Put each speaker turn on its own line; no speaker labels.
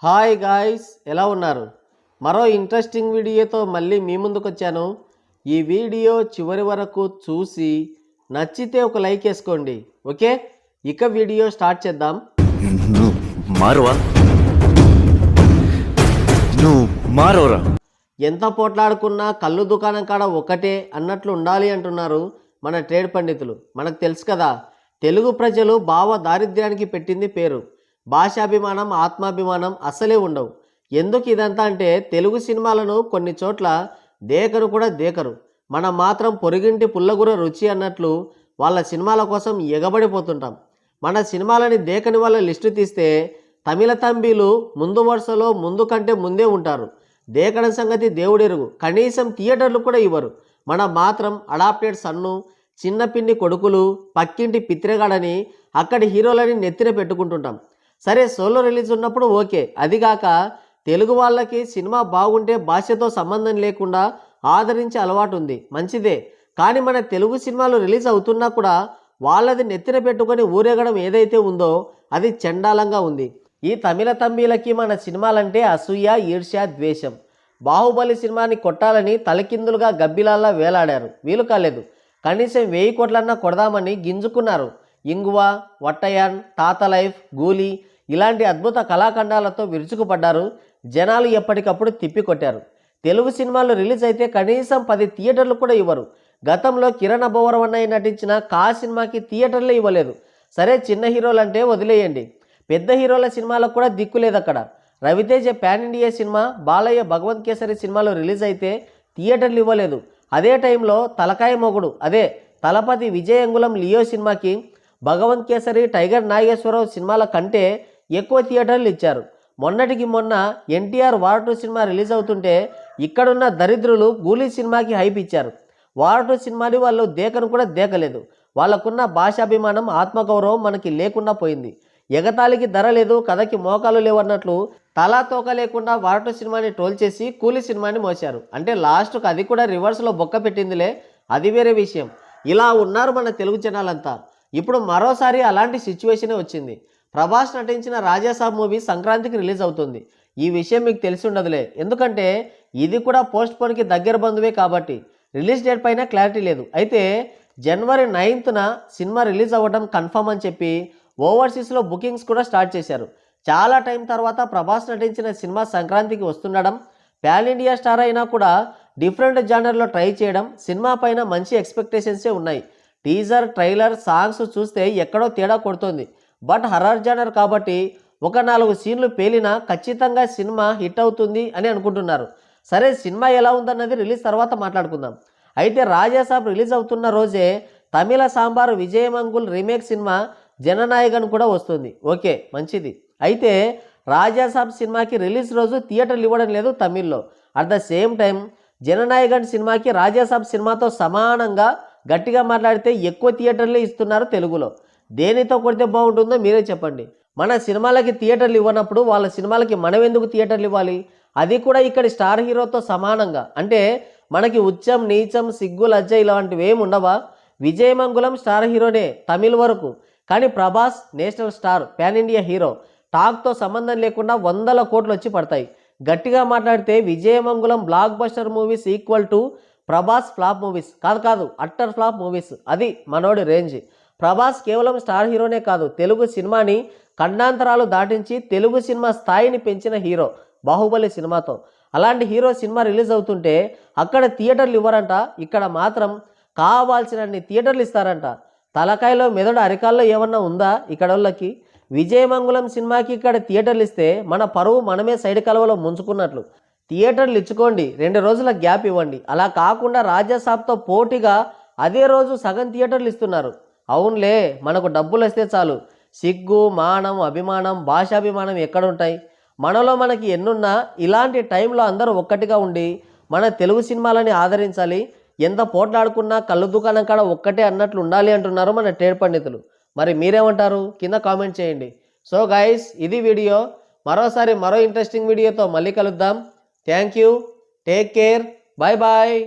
Hi guys, ఎలా ఉన్నారు? మరో ఇంట్రెస్టింగ్ వీడియోతో మళ్ళీ మీ ముందుకు వచ్చాను. ఈ వీడియో చివరి వరకు చూసి నచ్చితే ఒక లైక్ వేసుకోండి. ఓకే, ఇక వీడియో స్టార్ట్ చేద్దాం. ఎంత పోట్లాడుకున్నా కళ్ళు దుకాణం కాడ ఒకటే అన్నట్లు ఉండాలి అంటున్నారు మన ట్రేడ్ పండితులు. మనకు తెలుసు కదా, తెలుగు ప్రజలు భావ దారిద్ర్యానికి పెట్టింది పేరు. భాషాభిమానం, ఆత్మాభిమానం అస్సలే ఉండవు. ఎందుకు ఇదంతా అంటే తెలుగు సినిమాలను కొన్ని చోట్ల దేకరు కూడా దేకరు. మనం మాత్రం పొరిగింటి పుల్లగుర రుచి అన్నట్లు వాళ్ళ సినిమాల కోసం ఎగబడిపోతుంటాం. మన సినిమాలని దేకని వాళ్ళ లిస్టు తీస్తే తమిళ తంబీలు ముందు వరుసలో ముందు కంటే ముందే ఉంటారు. దేకడం సంగతి దేవుడెరుగు, కనీసం థియేటర్లు కూడా ఇవ్వరు. మనం మాత్రం అడాప్టెడ్ సన్ను, చిన్న పిన్ని కొడుకులు, పక్కింటి పిత్రెగాడని అక్కడి హీరోలని నెత్తిన పెట్టుకుంటుంటాం. సరే, సోలో రిలీజ్ ఉన్నప్పుడు ఓకే, అదిగాక తెలుగు వాళ్ళకి సినిమా బాగుంటే భాషతో సంబంధం లేకుండా ఆదరించే అలవాటు ఉంది, మంచిదే. కానీ మన తెలుగు సినిమాలు రిలీజ్ అవుతున్నా కూడా వాళ్ళది నెత్తిన పెట్టుకొని ఊరేగడం ఏదైతే ఉందో అది చండాలంగా ఉంది. ఈ తమిళ తంబీలకి మన సినిమాలంటే అసూయ, ఈర్ష్య, ద్వేషం. బాహుబలి సినిమాని కొట్టాలని తలకిందులుగా గబ్బిలాల్లా వేలాడారు, వీలు కాలేదు. కనీసం 1000 కోట్లన్నా కొడదామని గింజుకున్నారు. ఇంగువ, వట్టయాన్, తాత లైఫ్, గూలీ ఇలాంటి అద్భుత కళాఖండాలతో విరుచుకుపడ్డారు. జనాలు ఎప్పటికప్పుడు తిప్పికొట్టారు. తెలుగు సినిమాలు రిలీజ్ అయితే కనీసం 10 థియేటర్లు కూడా ఇవ్వరు. గతంలో కిరణ్ అబ్బవరం అన్నయ్య నటించిన కా సినిమాకి థియేటర్లే ఇవ్వలేదు. సరే, చిన్న హీరోలు అంటే వదిలేయండి, పెద్ద హీరోల సినిమాలకు కూడా దిక్కులేదు అక్కడ. Ravi Teja pan India cinema, Balayya Bhagavanth Kesari సినిమాలు రిలీజ్ అయితే థియేటర్లు ఇవ్వలేదు. అదే టైంలో తలకాయ మొగుడు, అదే తలపతి విజయంగులం లియో సినిమాకి భగవంత్ కేసరి, టైగర్ నాగేశ్వరరావు సినిమాల కంటే ఎక్కువ థియేటర్లు ఇచ్చారు. మొన్నటికి మొన్న ఎన్టీఆర్ వార్ 2 సినిమా రిలీజ్ అవుతుంటే ఇక్కడున్న దరిద్రులు గూలీ సినిమాకి హైప్ ఇచ్చారు. వార్ 2 సినిమాని వాళ్ళు దేకను కూడా దేకలేదు. వాళ్ళకున్న భాషాభిమానం, ఆత్మగౌరవం మనకి లేకుండా పోయింది. ఎగతాళికి ధర లేదు, కథకి మోకాలు లేవు అన్నట్లు తలా తోక లేకుండా వార్ 2 సినిమాని ట్రోల్ చేసి కూలీ సినిమాని మోశారు. అంటే లాస్ట్కు అది కూడా రివర్స్లో బొక్క పెట్టిందిలే, అది వేరే విషయం. ఇలా ఉన్నారు మన తెలుగు జనాలంతా. ఇప్పుడు మరోసారి అలాంటి సిచ్యువేషనే వచ్చింది. ప్రభాస్ నటించిన రాజాసాబ్ మూవీ సంక్రాంతికి రిలీజ్ అవుతుంది. ఈ విషయం మీకు తెలిసి ఉండదులే, ఎందుకంటే ఇది కూడా పోస్ట్ పోన్కి దగ్గర బంధువే కాబట్టి రిలీజ్ డేట్ పైన క్లారిటీ లేదు. అయితే జనవరి 9న సినిమా రిలీజ్ అవ్వడం కన్ఫర్మ్ అని చెప్పి ఓవర్సీస్లో బుకింగ్స్ కూడా స్టార్ట్ చేశారు. చాలా టైం తర్వాత ప్రభాస్ నటించిన సినిమా సంక్రాంతికి వస్తుండడం, పాన్ ఇండియా స్టార్ అయినా కూడా డిఫరెంట్ జానర్లో ట్రై చేయడం, సినిమా పైన మంచి ఎక్స్పెక్టేషన్సే ఉన్నాయి. టీజర్, ట్రైలర్, సాంగ్స్ చూస్తే ఎక్కడో తేడా కొడుతుంది. బట్ హర్రర్ జానర్ కాబట్టి ఒక 4 సీన్లు పేలినా ఖచ్చితంగా సినిమా హిట్ అవుతుంది అని అనుకుంటున్నారు. సరే, సినిమా ఎలా ఉందన్నది రిలీజ్ తర్వాత మాట్లాడుకుందాం. అయితే రాజాసాబ్ రిలీజ్ అవుతున్న రోజే తమిళ సాంబార్ విజయమంగుల్ రీమేక్ సినిమా జననాయగన్ కూడా వస్తుంది. ఓకే, మంచిది. అయితే రాజాసాబ్ సినిమాకి రిలీజ్ రోజు థియేటర్లు ఇవ్వడం లేదు తమిళ్లో. At the same time Jana Nayagan సినిమాకి రాజాసాబ్ సినిమాతో సమానంగా గట్టిగా మాట్లాడితే ఎక్కువ థియేటర్లే ఇస్తున్నారు తెలుగులో. దేనితో కొడితే బాగుంటుందో మీరే చెప్పండి. మన సినిమాలకి థియేటర్లు ఇవ్వనప్పుడు వాళ్ళ సినిమాలకి మనం ఎందుకు థియేటర్లు ఇవ్వాలి? అది కూడా ఇక్కడి స్టార్ హీరోతో సమానంగా. అంటే మనకి ఉచ్చం, నీచం, సిగ్గు, లజ్జ ఇలాంటివి ఏమి ఉండవా? విజయమంగుళం స్టార్ హీరోనే తమిళ్ వరకు, కానీ Prabhas national star, pan India hero. టాక్తో సంబంధం లేకుండా 100 కోట్లు వచ్చి పడతాయి. గట్టిగా మాట్లాడితే విజయమంగుళం blockbuster movies equal to Prabhas flop movies. కాదు, అట్టర్ ఫ్లాప్ మూవీస్. అది మనోడి రేంజ్. ప్రభాస్ కేవలం స్టార్ హీరోనే కాదు, తెలుగు సినిమాని ఖండాంతరాలు దాటించి తెలుగు సినిమా స్థాయిని పెంచిన హీరో బాహుబలి సినిమాతో. అలాంటి హీరో సినిమా రిలీజ్ అవుతుంటే అక్కడ థియేటర్లు ఇవ్వరంట, ఇక్కడ మాత్రం కావాల్సినన్ని థియేటర్లు ఇస్తారంట. తలకాయలో మెదడు అరికాల్లో ఏమన్నా ఉందా ఇక్కడ వాళ్ళకి? విజయమంగుళం సినిమాకి ఇక్కడ థియేటర్లు ఇస్తే మన పరువు మనమే సైడ్ కలవలో ముంచుకున్నట్లు. థియేటర్లు ఇచ్చుకోండి, 2 రోజుల గ్యాప్ ఇవ్వండి. అలా కాకుండా రాజాసాబ్తో పోటీగా అదే రోజు సగం థియేటర్లు ఇస్తున్నారు. అవునులే, మనకు డబ్బులు వస్తే చాలు, సిగ్గు, మానం, అభిమానం, భాషాభిమానం ఎక్కడుంటాయి? మనలో మనకి ఎన్నున్నా ఇలాంటి టైంలో అందరూ ఒక్కటిగా ఉండి మన తెలుగు సినిమాలని ఆదరించాలి. ఎంత పోట్లాడుకున్నా కళ్ళు దుకాణం కాడ ఒక్కటే అన్నట్లు ఉండాలి అంటున్నారు మన ట్రేడ్ పండితులు. మరి మీరేమంటారు? కింద కామెంట్ చేయండి. సో గైస్, ఇది వీడియో. మరోసారి మరో ఇంట్రెస్టింగ్ వీడియోతో మళ్ళీ కలుద్దాం. Thank you, take care, bye bye.